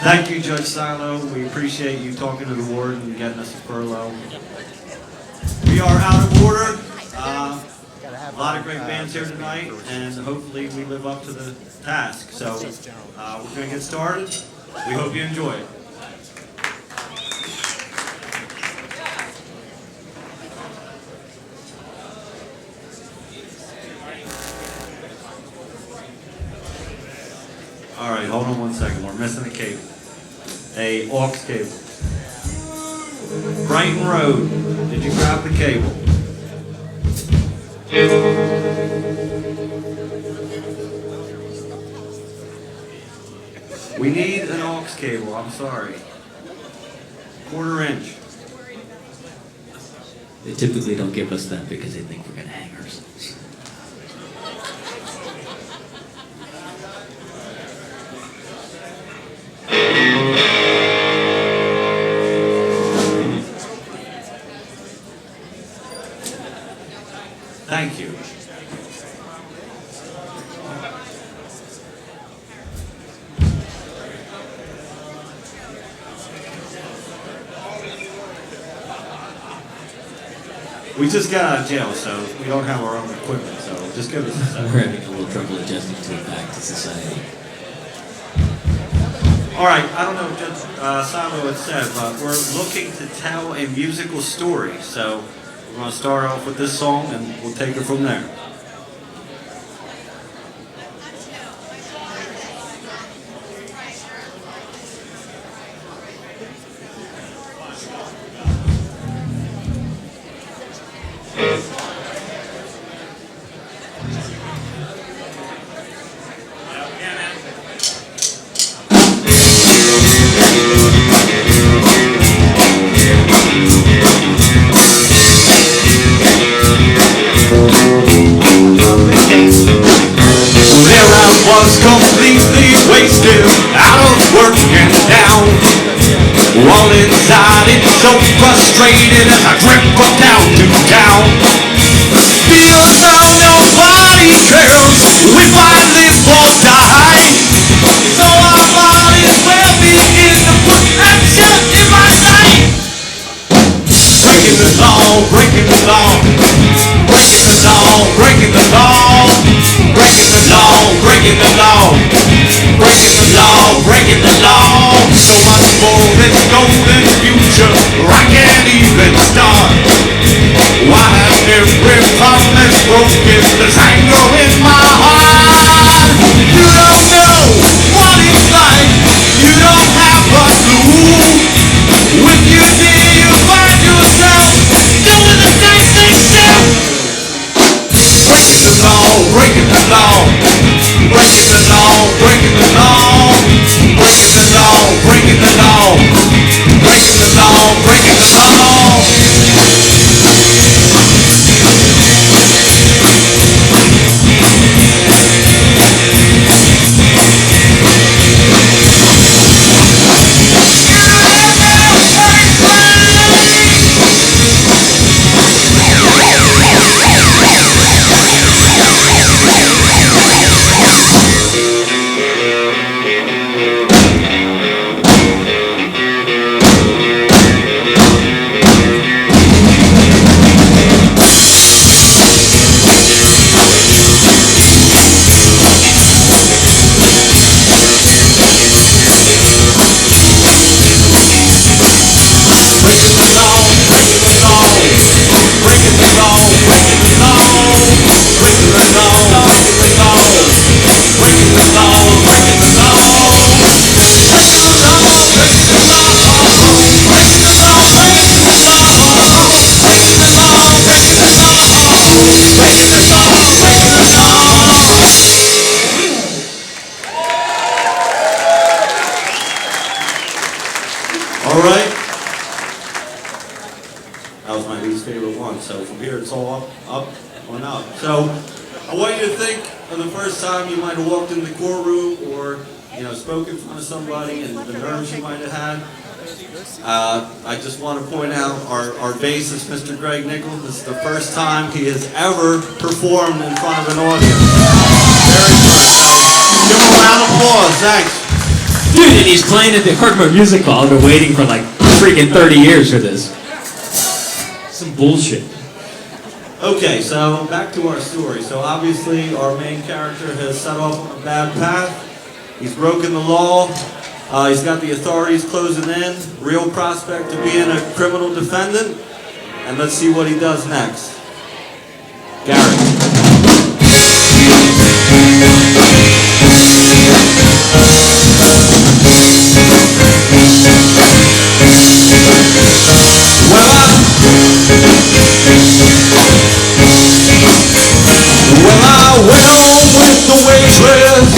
Thank you, Judge Silo. We appreciate you talking to the ward and getting us a furlough. We are out of order. A lot of great bands here tonight, and hopefully we live up to the task. So we're going to get started. We hope you enjoy it. All right, hold on one second. We're missing a cable. A aux cable. Brighton Road. Did you grab the cable? We need an aux cable. I'm sorry. 1/4 inch. They typically don't give us that because they think we're going to hang ourselves. Thank you. We just got out of jail, so we don't have our own equipment, so just give us a second. We're having a little trouble adjusting to it back to society. All right, I don't know if Judge Silo had said, but we're looking to tell a musical story, so we're going to start off with this song, and we'll take it from there. Was completely wasted, out of work and down. All inside it's so frustrated as I trip up down to town. Feels now nobody cares if I live or die. So I might as well begin to put action in my life. Breaking the law, breaking the law, breaking the law, breaking the law, breaking the law, breaking the law, breaking the law, breaking the law. So much for this golden future, I can't even start. Why have every promise broken? There's anger in my heart. You don't know what it's like. You don't have a clue. When you did, you find yourself doing the same thing still. Breaking the law, breaking the law, breaking the law, breaking the law, breaking the law, breaking the law, breaking the law, breaking the law. All right. That was my least favorite one. So from here, it's all up on up. So I want you to think of the first time you might have walked in the courtroom or, spoke in front of somebody and the nerves you might have had. I just want to point out our bassist, Mr. Greg Nichols. This is the first time he has ever performed in front of an audience. Very good. Give him a round of applause. Thanks. And he's playing at the Ardmore Music Hall. I've been waiting for like freaking 30 years for this. Some bullshit. Okay, so back to our story. So obviously our main character has set off on a bad path. He's broken the law. He's got the authorities closing in. Real prospect of being a criminal defendant. And let's see what he does next. Gary. Well, I went home with the waitress,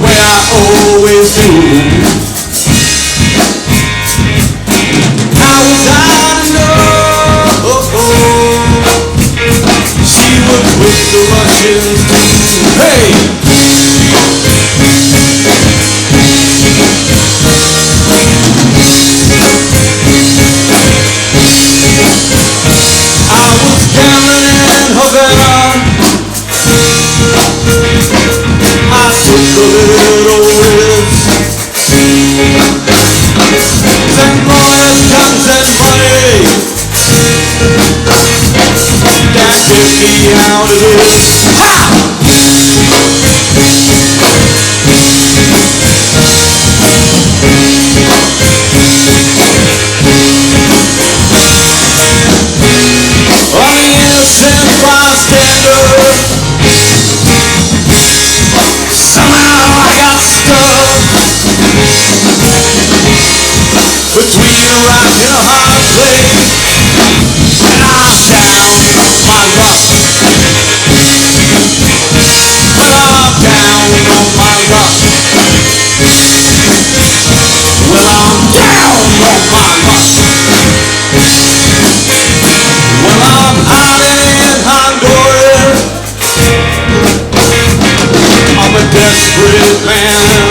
where I always do. How was I to know she was with the Russians too? Hey! I was gambling in Havana. I took a little risk. 10 lawyers, guns and money that get me out of this. Ha! I'm an innocent bystander. Somehow I got stuck between a rock and a hard place, and I'm down on my luck. Well, I'm down on my luck. Well, I'm down on my luck. Well, I'm hiding in Honduras. I'm a desperate man.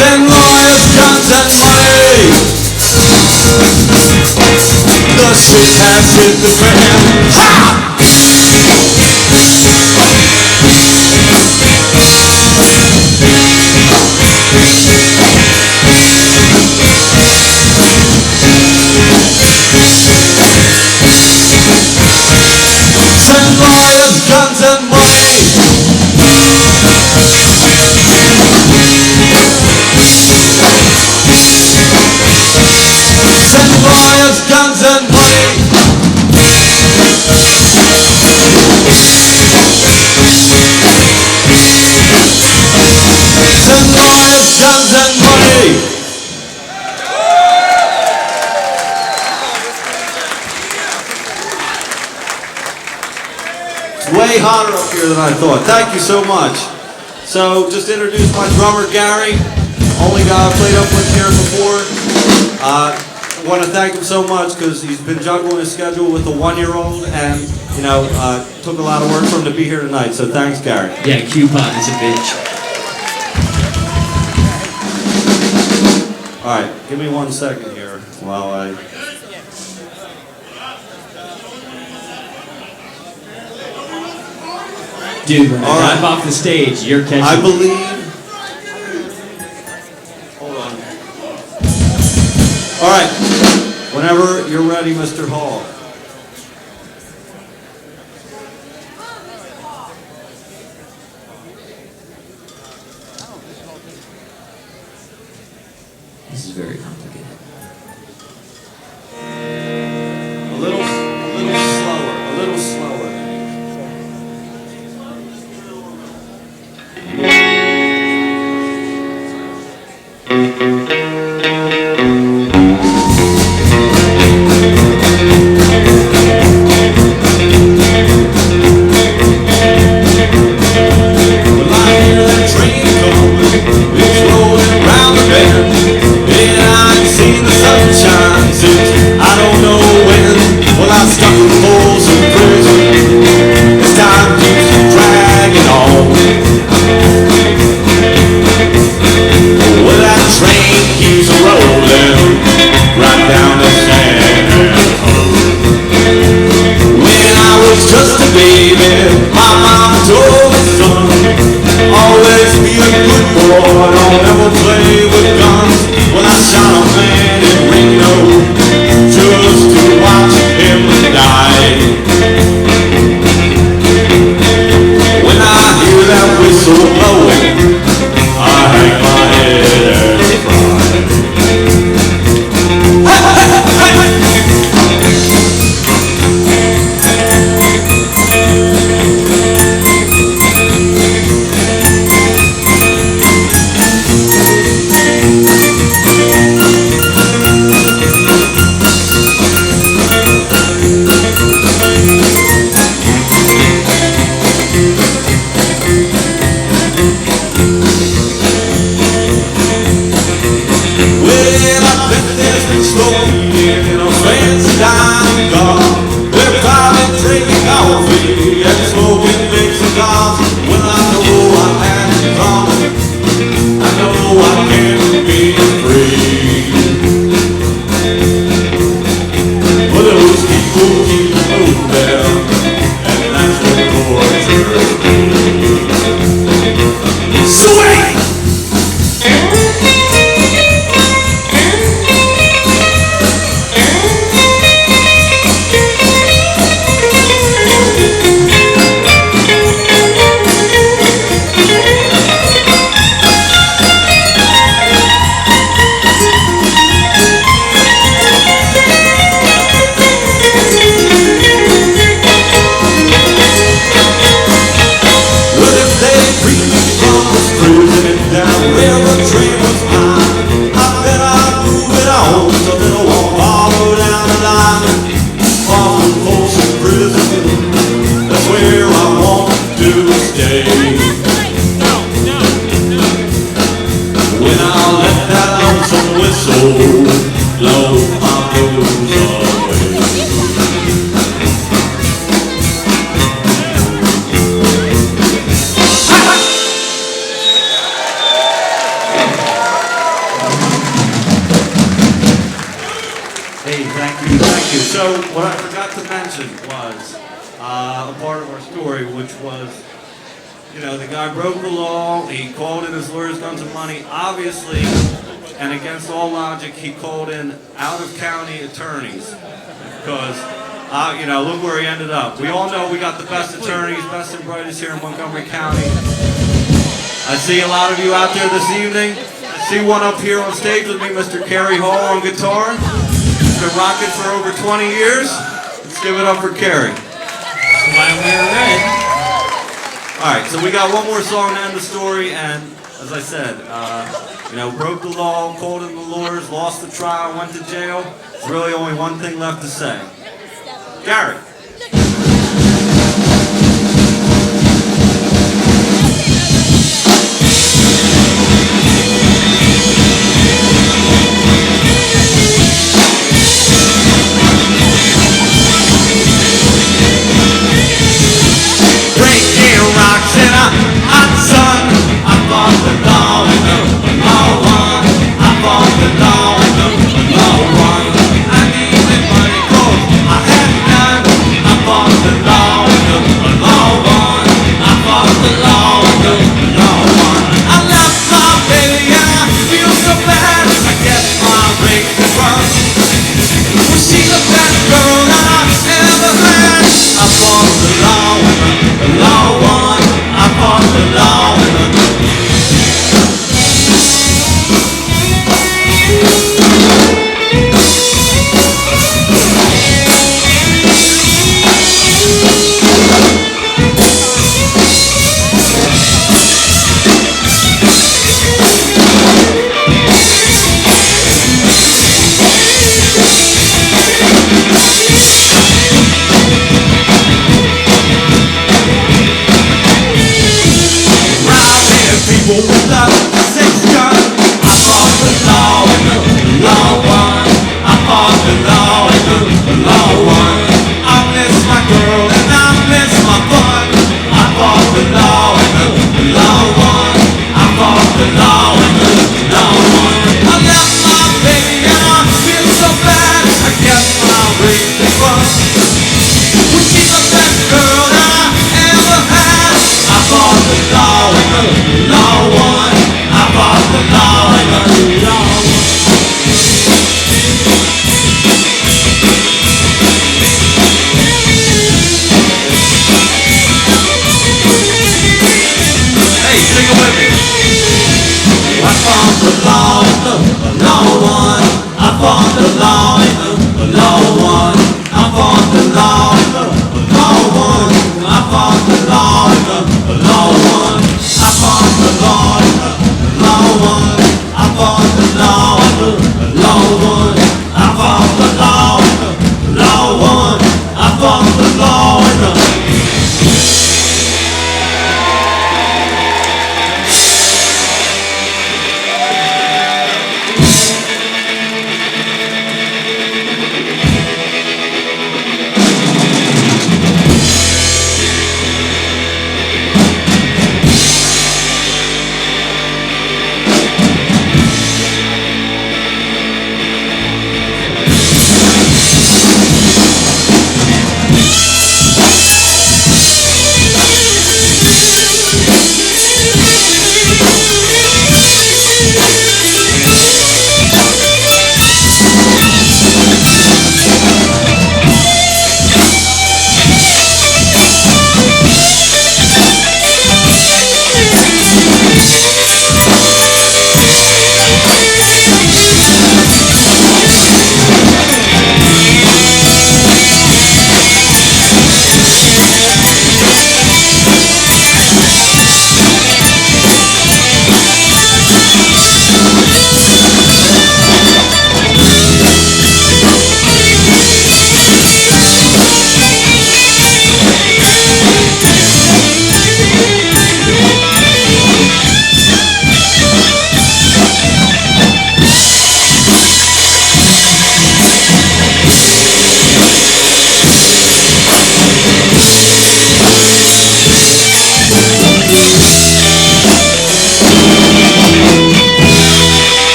10 lawyers, guns and money. The shit has hit the fan. Ha! Lawyers, guns and money. 10 lawyers, guns and money. 10 lawyers, guns and money. Way hotter up here than I thought. Thank you so much. So, just introduce my drummer, Gary. Only guy I played up with here before. I want to thank him so much because he's been juggling his schedule with a 1-year-old, and you know, took a lot of work for him to be here tonight. So, thanks, Gary. Yeah, Coupon is a bitch. All right, give me 1 second here while I. Dude, when I dive off the stage, you're catching. I believe. Hold on. All right. Whenever you're ready, Mr. Hall. This is very complicated. A little slower. A little slower. See good boy, don't ever play with guns. When I shot a man in Reno just to watch him die. When I hear that whistle blowing, I hang my head and cry. So what I forgot to mention was a part of our story, which was, you know, the guy broke the law, he called in his lawyers, guns, and money. Obviously, and against all logic, he called in out-of-county attorneys because, you know, look where he ended up. We all know we got the best attorneys, best and brightest here in Montgomery County. I see a lot of you out there this evening. I see one up here on stage with me, Mr. Kerry Hall on guitar. Been rocking for over 20 years. Let's give it up for Kerry. That's why I'm wearing red. Alright, so we got one more song to end the story, and as I said, you know, broke the law, called in the lawyers, lost the trial, went to jail. There's really only one thing left to say. Gary. Law one. one. I fought the law in the law one. I fought the law in the law one. I fought the law in the law one. I fought the law in the law one. I fought the law in the law one. I fought the law in the law one. I fought the law in the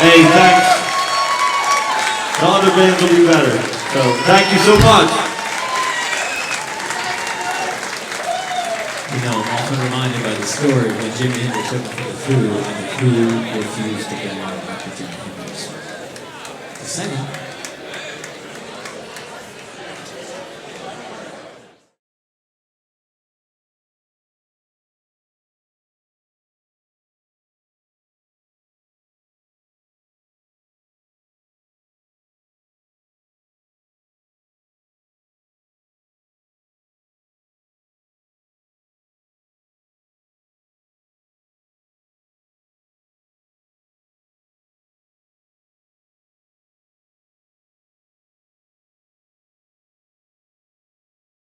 Hey, thanks. The other bands will be better. So, thank you so much. You know, I'm often reminded by the story when Jimi Hendrix took for the food and the crew refused to get on with Jimi Hendrix. The singer